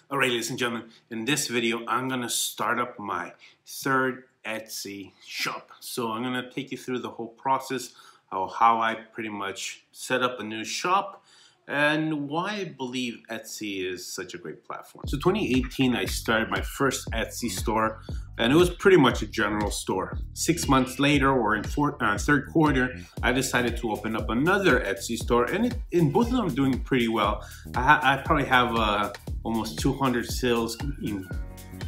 Alright, ladies and gentlemen, in this video I'm gonna start up my third Etsy shop. So I'm gonna take you through the whole process of how I pretty much set up a new shop and why I believe Etsy is such a great platform. So 2018 I started my first Etsy store, and it was pretty much a general store. 6 months later, or in third quarter, I decided to open up another Etsy store, and in both of them doing pretty well. I probably have almost 200 sales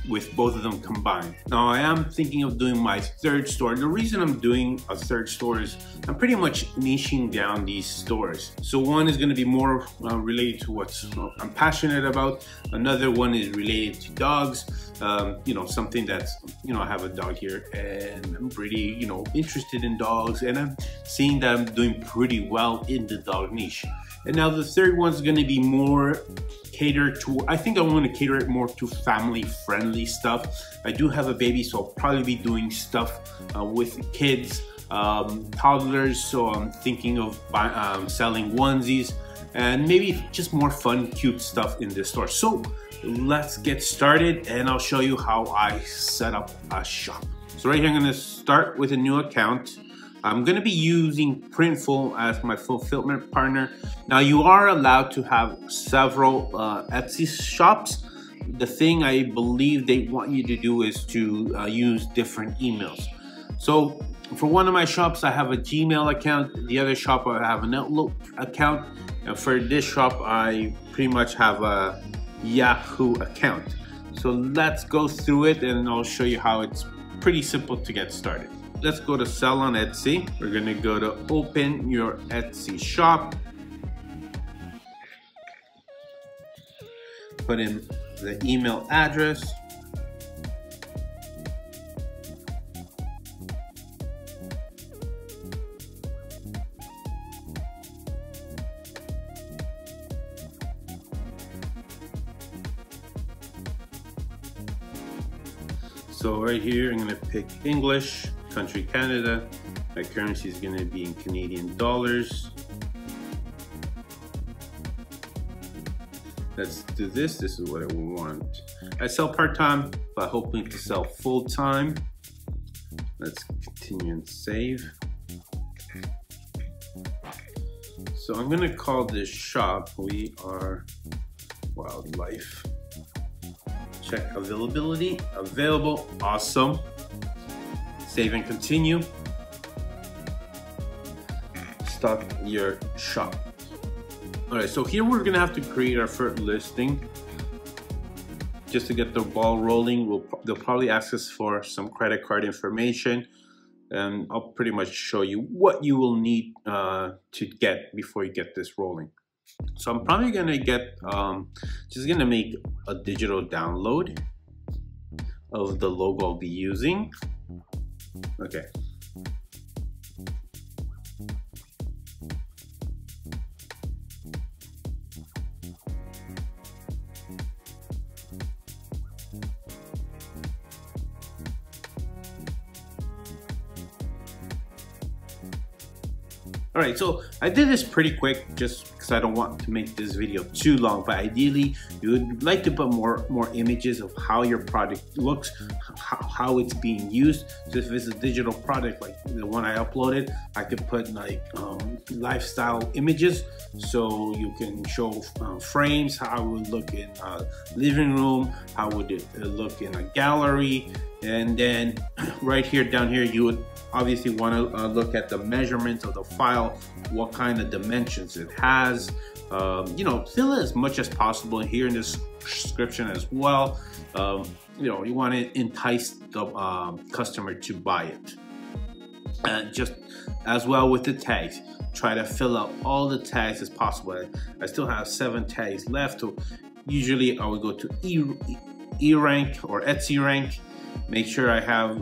with both of them combined. Now I am thinking of doing my third store. The reason I'm doing a third store is I'm pretty much niching down these stores. So one is going to be more related to what I'm passionate about. Another one is related to dogs. You know, something that's, I have a dog here and I'm pretty, interested in dogs, and I'm seeing that I'm doing pretty well in the dog niche. And now the third one's going to be more catered to, I think I want to cater it more to family friendly stuff. I do have a baby, so I'll probably be doing stuff with kids, toddlers, so I'm thinking of selling onesies and maybe just more fun, cute stuff in this store. So let's get started and I'll show you how I set up a shop. So right here I'm going to start with a new account. I'm going to be using Printful as my fulfillment partner. Now you are allowed to have several Etsy shops. The thing I believe they want you to do is to use different emails. So for one of my shops I have a Gmail account, the other shop I have an Outlook account, and for this shop I pretty much have a Yahoo account. So let's go through it and I'll show you how it's pretty simple to get started. Let's go to sell on Etsy. We're gonna go to open your Etsy shop. Put in the email address. So right here, I'm gonna pick English, country Canada. My currency is gonna be in Canadian dollars. Let's do this. This is what I want. I sell part-time, but hoping to sell full-time. Let's continue and save. So I'm gonna call this shop We Are Wildlife. Check availability, available, awesome. Save and continue. Start your shop. All right, so here we're gonna have to create our first listing. Just to get the ball rolling, they'll probably ask us for some credit card information, and I'll pretty much show you what you will need to get before you get this rolling. So I'm probably gonna get, just gonna make a digital download of the logo I'll be using. Okay. All right, so I did this pretty quick just because I don't want to make this video too long, but ideally you would like to put more images of how your product looks, how it's being used. So if it's a digital product like the one I uploaded, I could put like lifestyle images, so you can show frames, how it would look in a living room, how would it look in a gallery, and then right here down here you would obviously want to look at the measurements of the file, what kind of dimensions it has. Fill it as much as possible here in this description as well. You want to entice the customer to buy it. And just as well with the tags, try to fill out all the tags as possible. I still have 7 tags left. So usually I would go to E-Rank or Etsy Rank. Make sure I have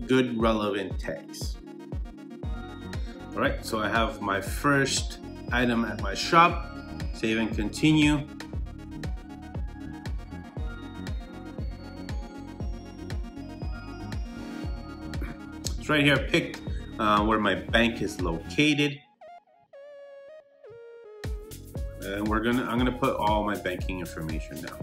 good relevant tags. All right, so I have my first item at my shop. Save and continue. It's right here. Pick where my bank is located. And I'm gonna put all my banking information down.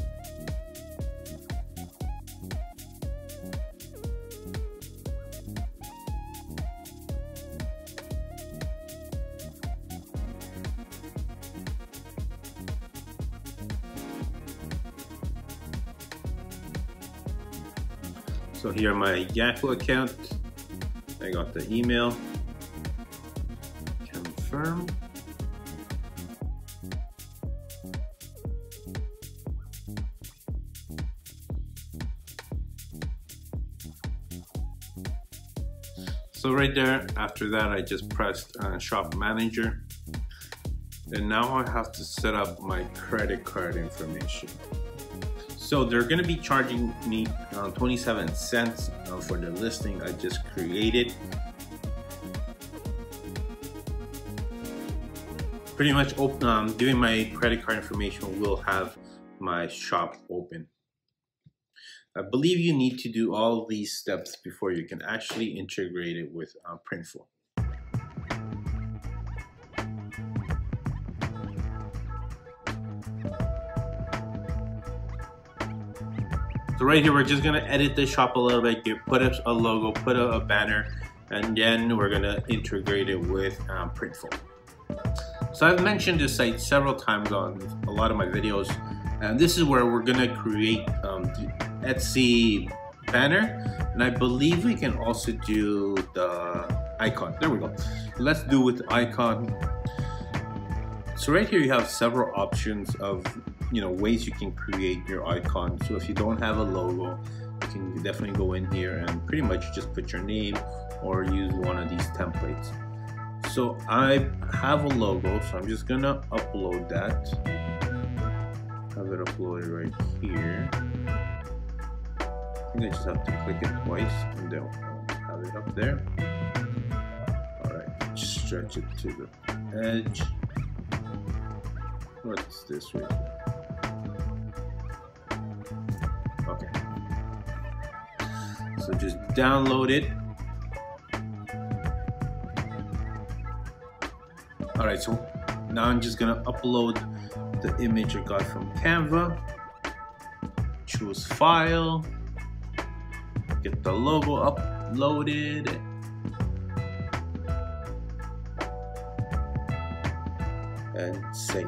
So here my Yahoo account, I got the email, confirm. So right there, after that, I just pressed Shop Manager. And now I have to set up my credit card information. So they're gonna be charging me 27 cents for the listing I just created. Pretty much giving my credit card information will have my shop open. I believe you need to do all these steps before you can actually integrate it with Printful. So right here, we're just gonna edit the shop a little bit, put a logo, put a banner, and then we're gonna integrate it with Printful. So I've mentioned this site several times on a lot of my videos, and this is where we're gonna create the Etsy banner, and I believe we can also do the icon. There we go. Let's do with the icon. So right here you have several options of ways you can create your icon. So if you don't have a logo, you can definitely go in here and pretty much just put your name or use one of these templates. So I have a logo, so I'm just gonna upload that. Have it uploaded right here. I think I just have to click it twice and then I'll have it up there. Alright, stretch it to the edge. What's this right here? Okay. So just download it. Alright, so now I'm just gonna upload the image I got from Canva. Choose file. Get the logo uploaded. And save.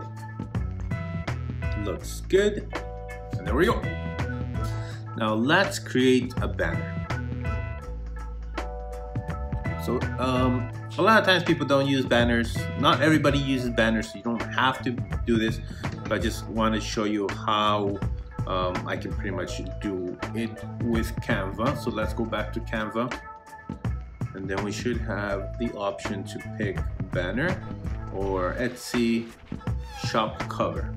Looks good. And there we go. Now let's create a banner. So a lot of times people don't use banners. Not everybody uses banners, so you don't have to do this. But I just want to show you how I can pretty much do it with Canva. So let's go back to Canva. And then we should have the option to pick banner or Etsy shop cover.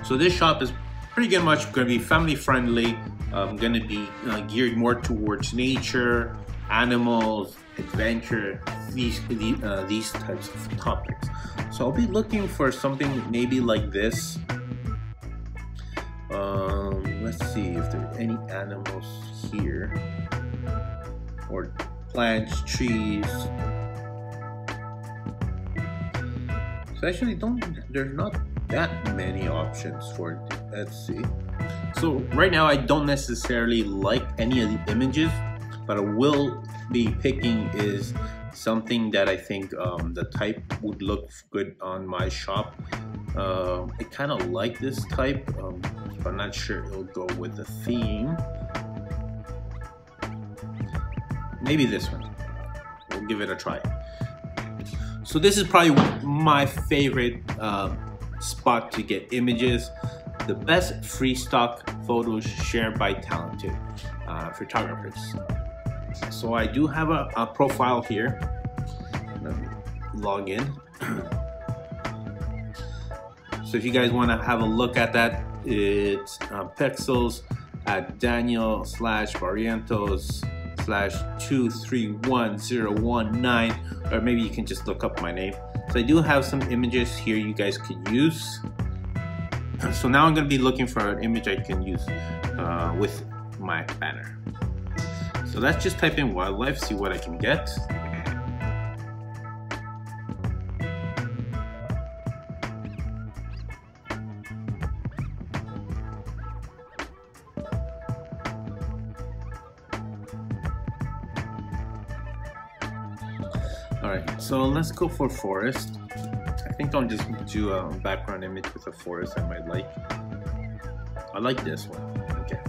So this shop is pretty much going to be family friendly. Going to be geared more towards nature, animals, adventure, these types of topics. So I'll be looking for something maybe like this. Let's see if there are any animals here, or plants, trees. So actually, there's not that many options for Etsy. So right now I don't necessarily like any of the images, but I will be picking is something that I think the type would look good on my shop. I kind of like this type, but I'm not sure it'll go with the theme. Maybe this one. We'll give it a try. So this is probably my favorite spot to get images. The best free stock photos shared by talented photographers. So I do have a profile here. Let me log in. So if you guys want to have a look at that, it's pixels at Daniel/Barrientos/231019, or maybe you can just look up my name. So I do have some images here you guys could use. So now I'm going to be looking for an image I can use with my banner. So let's just type in wildlife, see what I can get. Alright, so let's go for forest. I think I'll just do a background image with a forest I might like. I like this one. Okay.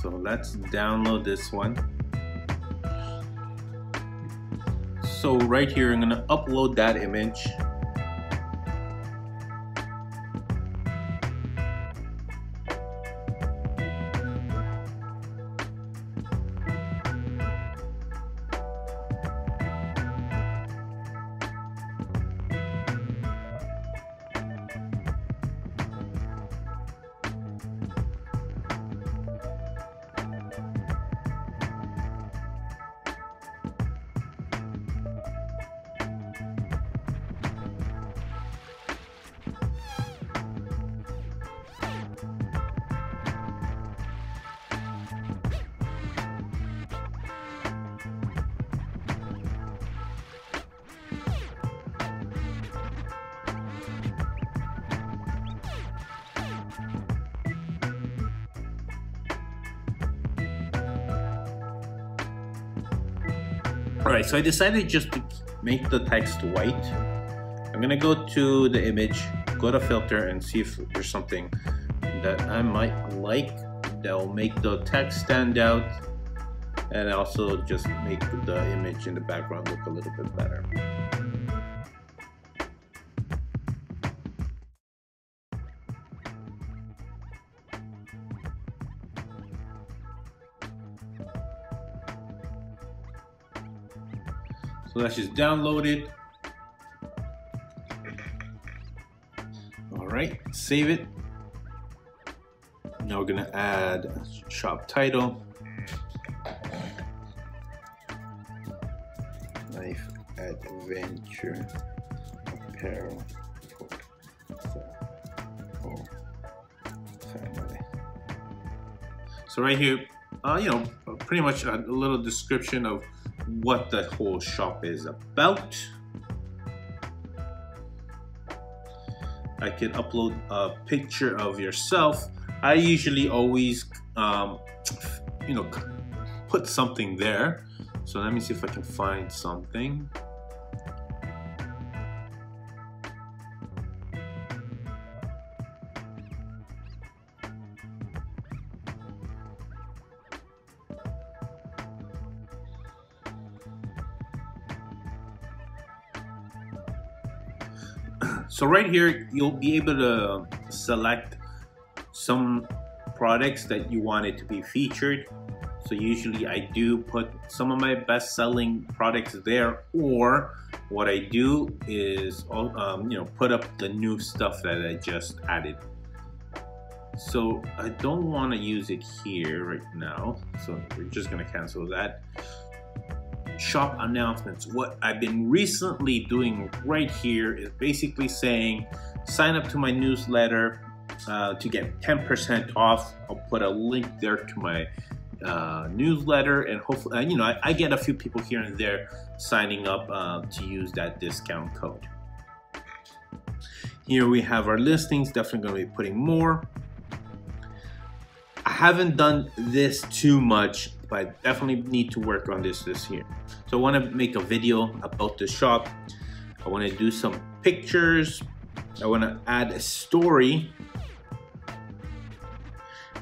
So let's download this one. So right here, I'm gonna upload that image. Alright, so I decided just to make the text white. I'm gonna go to the image, go to filter, and see if there's something that I might like that will make the text stand out, and also just make the image in the background look a little bit better. So let's just download it. All right, save it. Now we're gonna add a shop title. Life Adventure Apparel for family. So right here, you know, pretty much a little description of what the whole shop is about. I can upload a picture of yourself. I usually always, you know, put something there. So let me see if I can find something. So right here, you'll be able to select some products that you want it to be featured. So usually I do put some of my best-selling products there, or what I do is you know, put up the new stuff that I just added. So I don't want to use it here right now, so we're just gonna cancel that. Shop announcements. What I've been recently doing right here is basically saying sign up to my newsletter to get 10% off. I'll put a link there to my newsletter, and hopefully you know, I get a few people here and there signing up to use that discount code. Here we have our listings. Definitely going to be putting more. I haven't done this too much, but I definitely need to work on this year. So I want to make a video about the shop. I want to do some pictures. I want to add a story,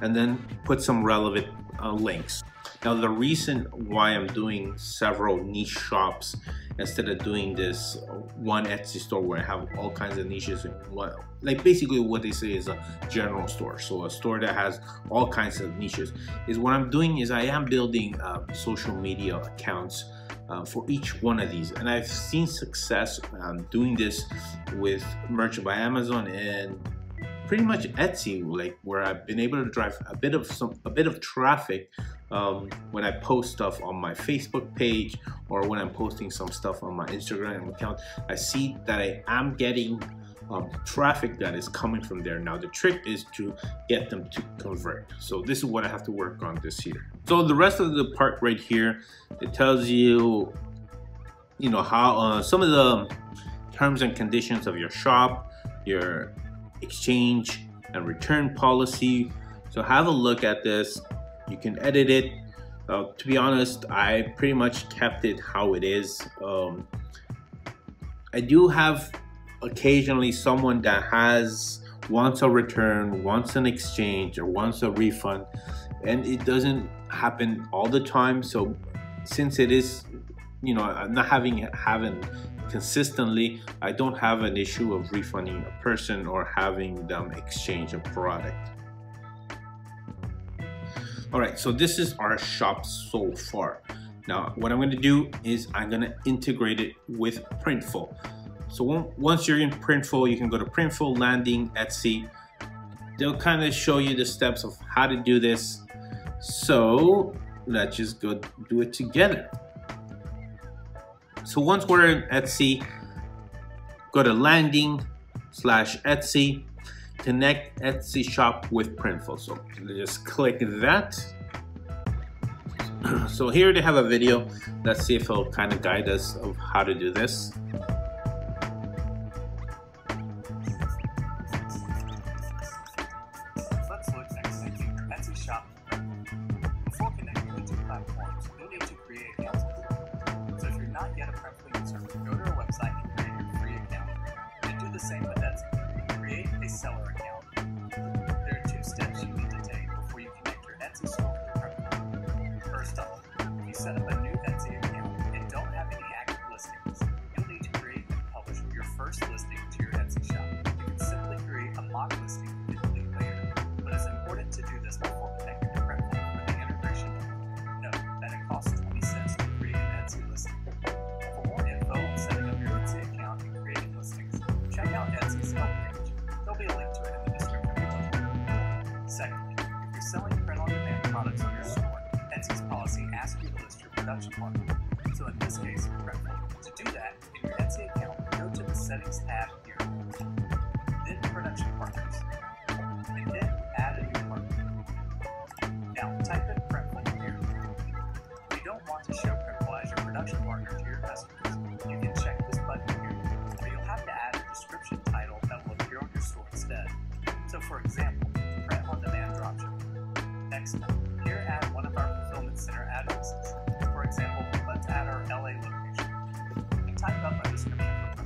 and then put some relevant links. Now the reason why I'm doing several niche shops instead of doing this one Etsy store where I have all kinds of niches in one, like basically what they say is a general store, so a store that has all kinds of niches, is what I'm doing is I am building social media accounts for each one of these, and I've seen success doing this with Merchant by Amazon and pretty much Etsy, like where I've been able to drive a bit of traffic when I post stuff on my Facebook page, or when I'm posting some stuff on my Instagram account. I see that I am getting traffic that is coming from there. Now the trick is to get them to convert. So this is what I have to work on this year. So the rest of the part right here, it tells you, you know, how some of the terms and conditions of your shop, your exchange and return policy. So have a look at this. You can edit it. To be honest, I pretty much kept it how it is. I do have occasionally someone that wants a return, wants an exchange, or wants a refund. and it doesn't happen all the time. So since it is, you know, I'm not having consistently, I don't have an issue of refunding a person or having them exchange a product. All right, so this is our shop so far. Now, what I'm gonna do is I'm gonna integrate it with Printful. So once you're in Printful, you can go to Printful, Landing, Etsy. They'll kind of show you the steps of how to do this. So let's just go do it together. So once we're in Etsy, go to Landing/Etsy, connect Etsy shop with Printful. So just click that. So here they have a video. Let's see if it'll kind of guide us of how to do this. Let's look at connecting your Etsy shop. Before connecting the two platforms, you'll need to create accounts. So if you're not yet a Printful user, go to our website and create your free account. And do the same with Etsy. Create a seller account. There are 2 steps you need to take before you connect your Etsy store to Printful. First off, if you set up a new Etsy account and don't have any active listings, you'll need to create and publish your first listing to your Etsy shop. You can simply create a mock listing and delete later, but it's important to do this before connecting to Printful for the integration. Note that it costs 20 cents to create an Etsy listing. For more info on setting up your Etsy account and creating listings, check out Etsy's help page. There'll be a link to it in the description below. Secondly, if you're selling print-on-demand products on your store, Etsy's policy asks you to list your production partner. So in this case, Printful. To do that, in your Etsy account, go to the Settings tab here, then Production Partners, and then add a new partner. Now type in Printful here. If you don't want to show Printful as your production partner to your customers, you can check this button here, but you'll have to add a description title that will appear on your store instead. So for example, print-on-demand dropshipping. Next up, here add one of our fulfillment center addresses. For example, let's add our LA location. And type up a description for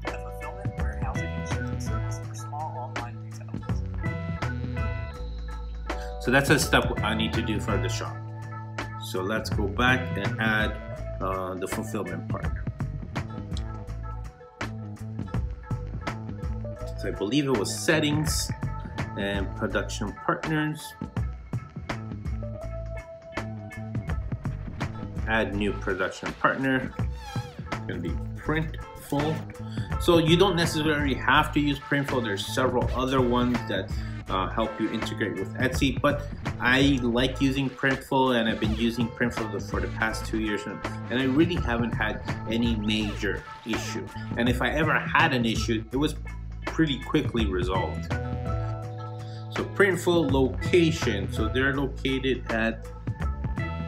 Printful: a fulfillment, warehousing, and shipping service for small online retailers. So that's a step I need to do for the shop. So let's go back and add the fulfillment partner. So I believe it was settings and production partners. Add new production partner. It's going to be Printful. So you don't necessarily have to use Printful. There's several other ones that help you integrate with Etsy, but I like using Printful, and I've been using Printful for the past 2 years, and I really haven't had any major issue. And if I ever had an issue, it was pretty quickly resolved. So Printful location, so they're located at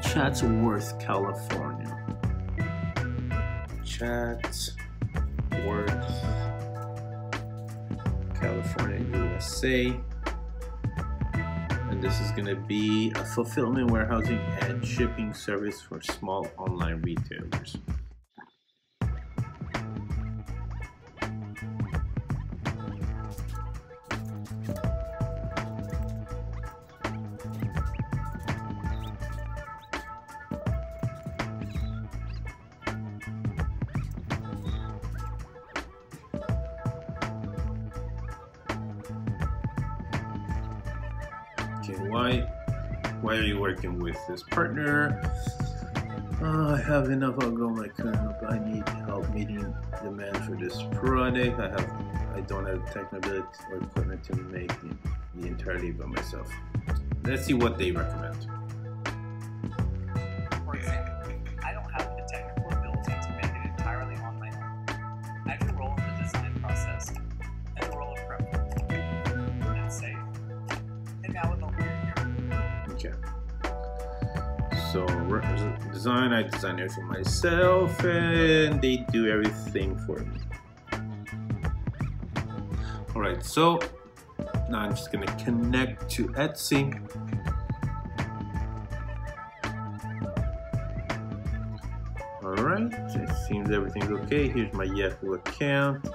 Chatsworth, California. Chatsworth, California, USA. And this is going to be a fulfillment, warehousing, and shipping service for small online retailers. Okay, why are you working with this partner? I have enough alcohol in my current, but I need help meeting demand for this product. I don't have the technical or equipment to make the entirety by myself. Let's see what they recommend. For example, I don't have the technical ability to make it entirely on my own. I have to roll in the design process and the role of Printful, and save. And now it'll appear here. Okay. So design, I design everything myself, and they do everything for me. All right, so now I'm just gonna connect to Etsy. All right, it seems everything's okay. Here's my Yahoo account.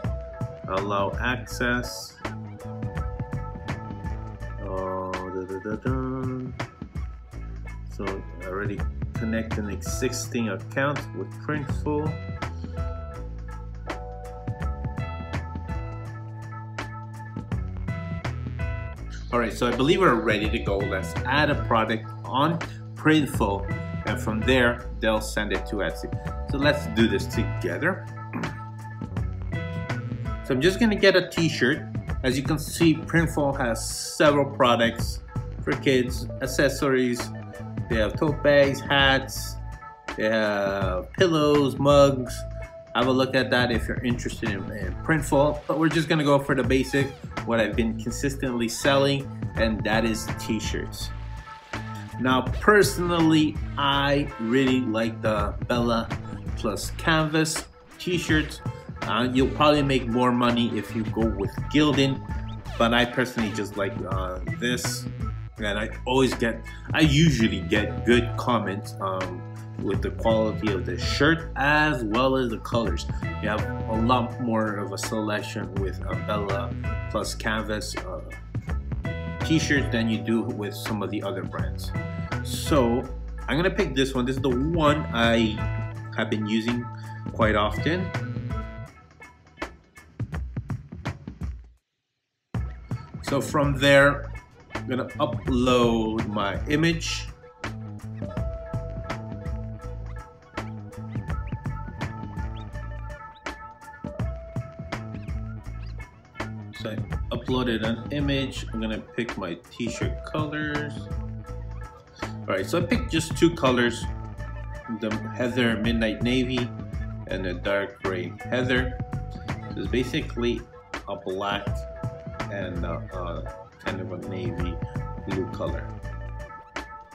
Allow access. So I already connect an existing account with Printful. Alright, so I believe we're ready to go. Let's add a product on Printful, and from there they'll send it to Etsy. So let's do this together. So I'm just gonna get a t-shirt. As you can see, Printful has several products for kids, accessories. They have tote bags, hats, they have pillows, mugs. Have a look at that if you're interested in Printful. But we're just gonna go for the basic, what I've been consistently selling, and that is t-shirts. Now, personally, I really like the Bella plus Canvas t-shirts. You'll probably make more money if you go with Gildan, but I personally just like this. And I usually get good comments with the quality of the shirt as well as the colors. You have a lot more of a selection with Bella plus Canvas t-shirts than you do with some of the other brands. So I'm gonna pick this one. This is the one I have been using quite often. So from there, I'm gonna upload my image. So I uploaded an image. I'm gonna pick my t-shirt colors. All right, so I picked just two colors, the Heather Midnight Navy and the dark gray Heather. So it's basically a black and kind of a navy blue color.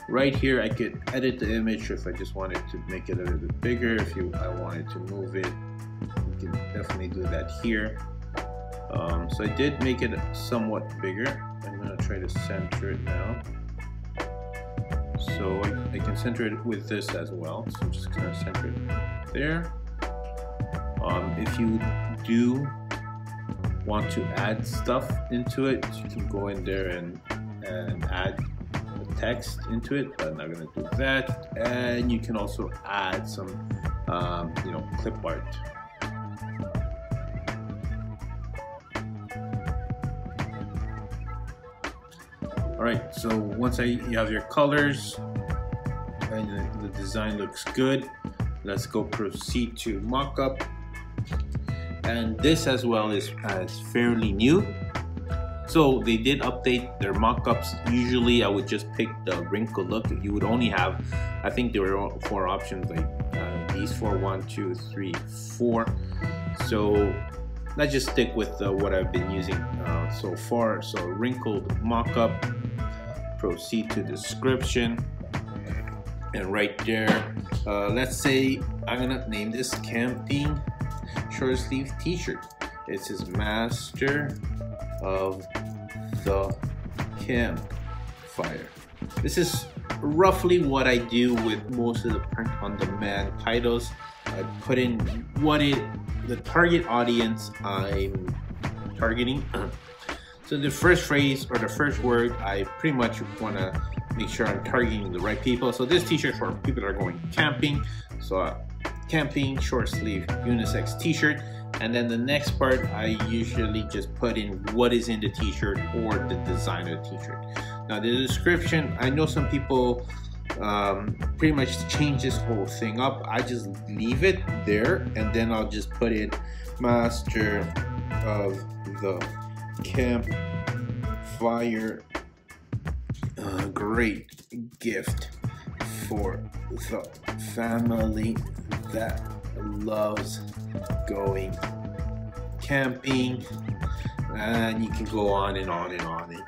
Right here I could edit the image if I just wanted to make it a little bit bigger. If I wanted to move it, you can definitely do that here. So I did make it somewhat bigger. I'm gonna try to center it now. So I can center it with this as well. So I'm just gonna center it there. If you do want to add stuff into it, you can go in there and add the text into it, but I'm not gonna do that. And you can also add some clip art. All right, so once you have your colors and the design looks good, let's go proceed to mock-up. And this as well is fairly new. So they did update their mock-ups. Usually I would just pick the wrinkle look. You would only have, I think there were 4 options, like these 4, 1, 2, 3, 4. So let's just stick with what I've been using so far. So wrinkled mock-up, proceed to description. And right there, let's say I'm gonna name this camping short sleeve t-shirt. It says master of the campfire. This is roughly what I do with most of the print on demand titles. I put in the target audience I'm targeting. So the first phrase or the first word, I pretty much want to make sure I'm targeting the right people. So this t-shirt for people that are going camping. So camping short sleeve unisex t-shirt. And then the next part, I usually just put in what is in the t-shirt or the design of the t-shirt. Now the description, I know some people pretty much change this whole thing up. I just leave it there, and then I'll just put in master of the campfire, great gift for the family that loves going camping. And you can go on and on and on and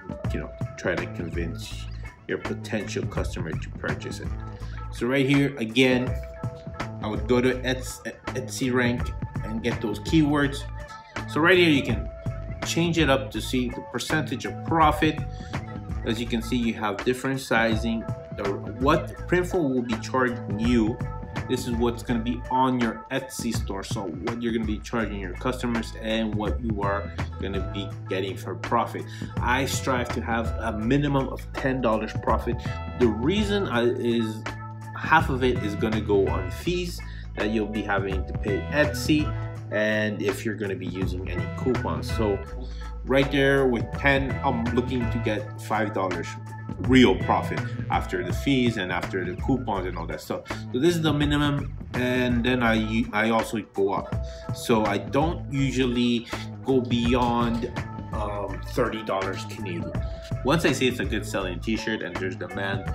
try to convince your potential customer to purchase it. So right here again, I would go to Etsy rank and get those keywords. So right here you can change it up to see the percentage of profit. As you can see, you have different sizing. What Printful will be charging you this is what's going to be on your Etsy store. So what you're going to be charging your customers and what you are going to be getting for profit. I strive to have a minimum of $10 profit. The reason is half of it is going to go on fees that you'll be having to pay Etsy, and if you're going to be using any coupons. So right there with 10, I'm looking to get $5 real profit after the fees and after the coupons and all that stuff. So this is the minimum, and then I also go up. So I don't usually go beyond $30 Canadian. Once I say it's a good selling t-shirt and there's demand,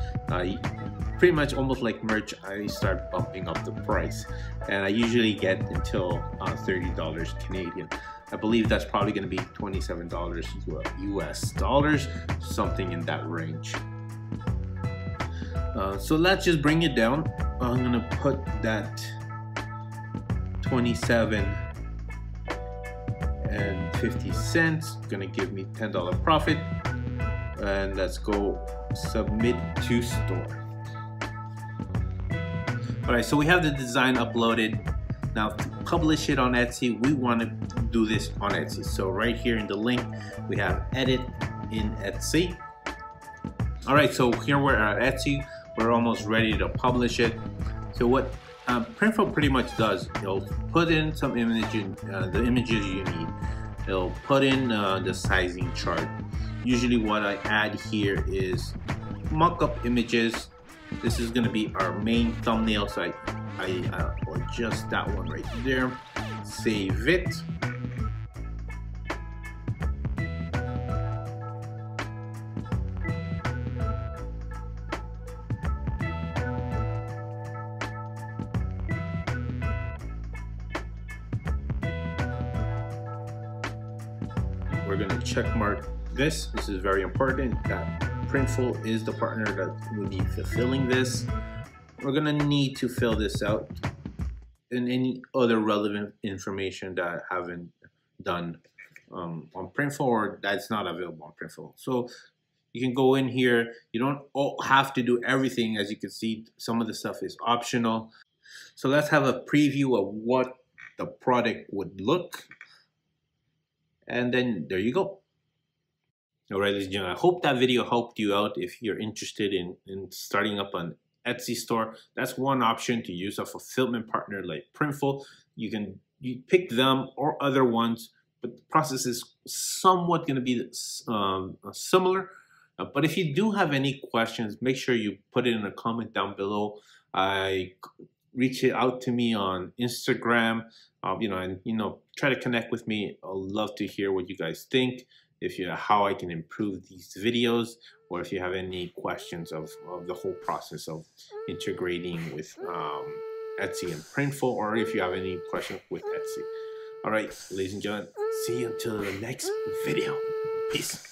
pretty much almost like merch, I start bumping up the price, and I usually get until $30 Canadian. I believe that's probably going to be $27 US dollars, something in that range. So let's just bring it down. I'm going to put that 27.50 cents, going to give me $10 profit, and let's go submit to store. Alright, so we have the design uploaded. Now to publish it on Etsy, we want to do this on Etsy. So right here in the link, we have edit in Etsy. Alright, so here we're at Etsy. We're almost ready to publish it. So what Printful pretty much does, it'll put in some images, the images you need. It'll put in the sizing chart. Usually what I add here is mock-up images. This is going to be our main thumbnail, so I adjust that one right there, save it. We're going to check mark this. This is very important that Printful is the partner that will be fulfilling this. We're gonna need to fill this out and any other relevant information that I haven't done on Printful or that's not available on Printful. So you can go in here. You don't have to do everything. As you can see, some of the stuff is optional. So let's have a preview of what the product would look. And then there you go. Alright, ladies and gentlemen, I hope that video helped you out. If you're interested in starting up an Etsy store, that's one option to use a fulfillment partner like Printful. You pick them or other ones, but the process is somewhat going to be similar. But if you do have any questions, make sure you put it in a comment down below. Reach out to me on Instagram, and try to connect with me. I'd love to hear what you guys think. How I can improve these videos, or if you have any questions of the whole process of integrating with Etsy and Printful, or if you have any questions with Etsy. All right, ladies and gentlemen, see you until the next video. Peace.